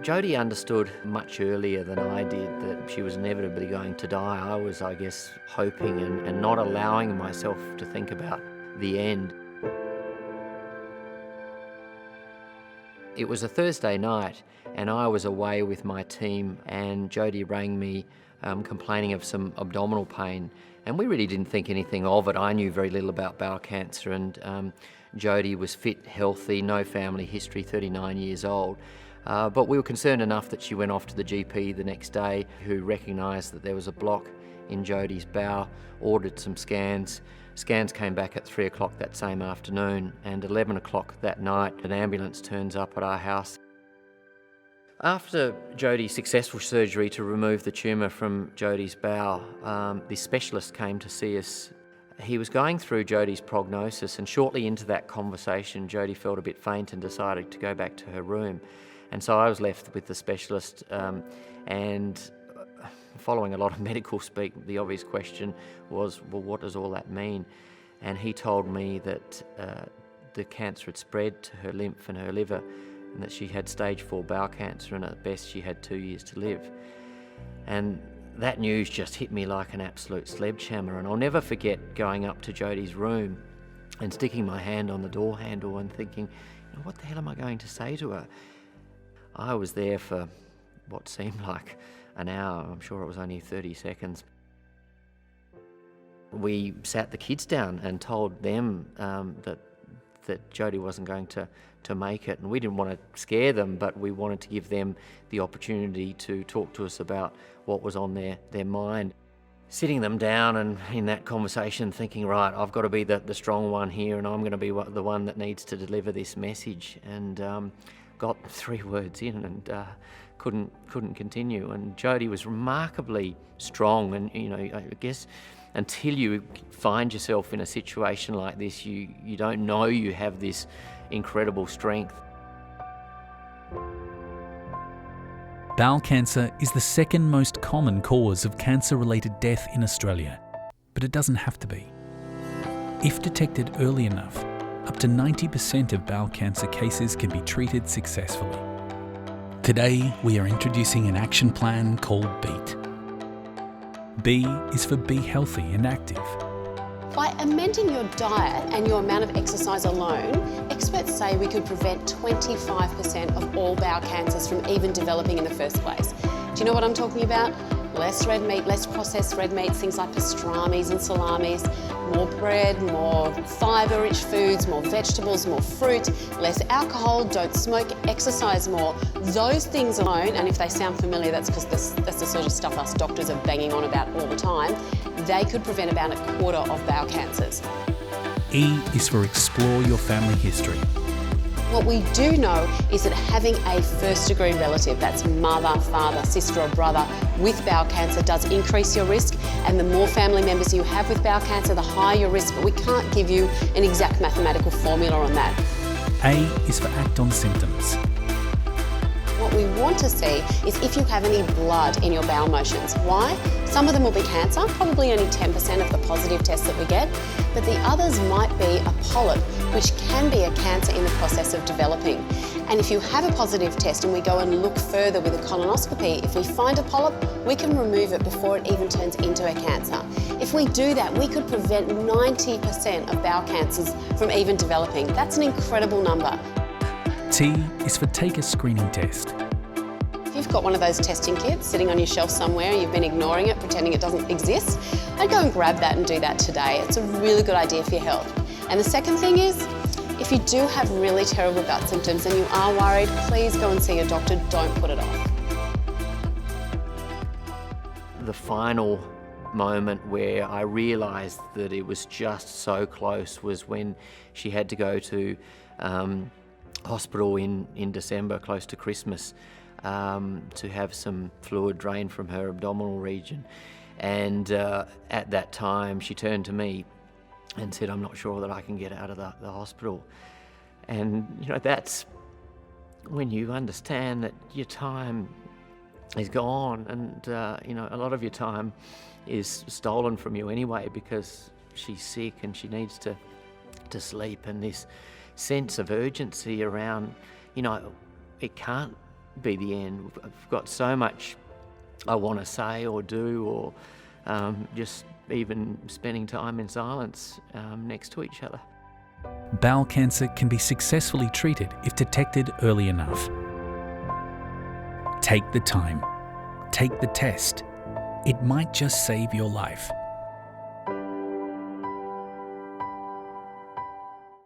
Jodie understood much earlier than I did that she was inevitably going to die. I was, I guess, hoping and not allowing myself to think about the end. It was a Thursday night and I was away with my team, and Jodie rang me complaining of some abdominal pain, and we really didn't think anything of it. I knew very little about bowel cancer, and Jodie was fit, healthy, no family history, 39 years old. But we were concerned enough that she went off to the GP the next day, who recognised that there was a block in Jodie's bowel, ordered some scans. Scans came back at 3 o'clock that same afternoon, and 11 o'clock that night an ambulance turns up at our house. After Jodie's successful surgery to remove the tumour from Jodie's bowel, the specialist came to see us. He was going through Jodie's prognosis, and shortly into that conversation Jodie felt a bit faint and decided to go back to her room. And so I was left with the specialist, and following a lot of medical speak, the obvious question was, well, what does all that mean? And he told me that the cancer had spread to her lymph and her liver, and that she had stage 4 bowel cancer, and at best she had 2 years to live. And that news just hit me like an absolute sledgehammer, and I'll never forget going up to Jodie's room and sticking my hand on the door handle and thinking, what the hell am I going to say to her? I was there for what seemed like an hour. I'm sure it was only 30 seconds. We sat the kids down and told them that Jodie wasn't going to make it, and we didn't want to scare them, but we wanted to give them the opportunity to talk to us about what was on their mind. Sitting them down and in that conversation thinking, right, I've got to be the strong one here, and I'm going to be the one that needs to deliver this message, and got 3 words in and couldn't continue. And Jodie was remarkably strong, and I guess until you find yourself in a situation like this, you don't know you have this incredible strength. Bowel cancer is the second most common cause of cancer-related death in Australia, but it doesn't have to be. If detected early enough, up to 90% of bowel cancer cases can be treated successfully. Today, we are introducing an action plan called BEAT. B is for be healthy and active. By amending your diet and your amount of exercise alone, experts say we could prevent 25% of all bowel cancers from even developing in the first place. Do you know what I'm talking about? Less red meat, less processed red meats, things like pastrami's and salamis, more bread, more fibre-rich foods, more vegetables, more fruit, less alcohol, don't smoke, exercise more. Those things alone, and if they sound familiar, that's because that's the sort of stuff us doctors are banging on about all the time, they could prevent about 1/4 of bowel cancers. E is for explore your family history. What we do know is that having a first-degree relative, that's mother, father, sister or brother, with bowel cancer does increase your risk, and the more family members you have with bowel cancer, the higher your risk, but we can't give you an exact mathematical formula on that. A is for act on symptoms. What we want to see is if you have any blood in your bowel motions. Why? Some of them will be cancer, probably only 10% of the positive tests that we get, but the others might be a polyp, which can be a cancer in the process of developing. And if you have a positive test and we go and look further with a colonoscopy, if we find a polyp, we can remove it before it even turns into a cancer. If we do that, we could prevent 90% of bowel cancers from even developing. That's an incredible number. T is for take a screening test. If you've got one of those testing kits sitting on your shelf somewhere and you've been ignoring it, pretending it doesn't exist, I'd go and grab that and do that today. It's a really good idea for your health. And the second thing is, if you do have really terrible gut symptoms and you are worried, please go and see your doctor. Don't put it off. The final moment where I realised that it was just so close was when she had to go to hospital in December, close to Christmas, to have some fluid drained from her abdominal region. And at that time she turned to me and said, "I'm not sure that I can get out of the hospital." And that's when you understand that your time is gone, and a lot of your time is stolen from you anyway because she's sick and she needs to sleep. And this sense of urgency around, it can't be the end. I've got so much I want to say or do, or just even spending time in silence next to each other. Bowel cancer can be successfully treated if detected early enough. Take the time. Take the test. It might just save your life.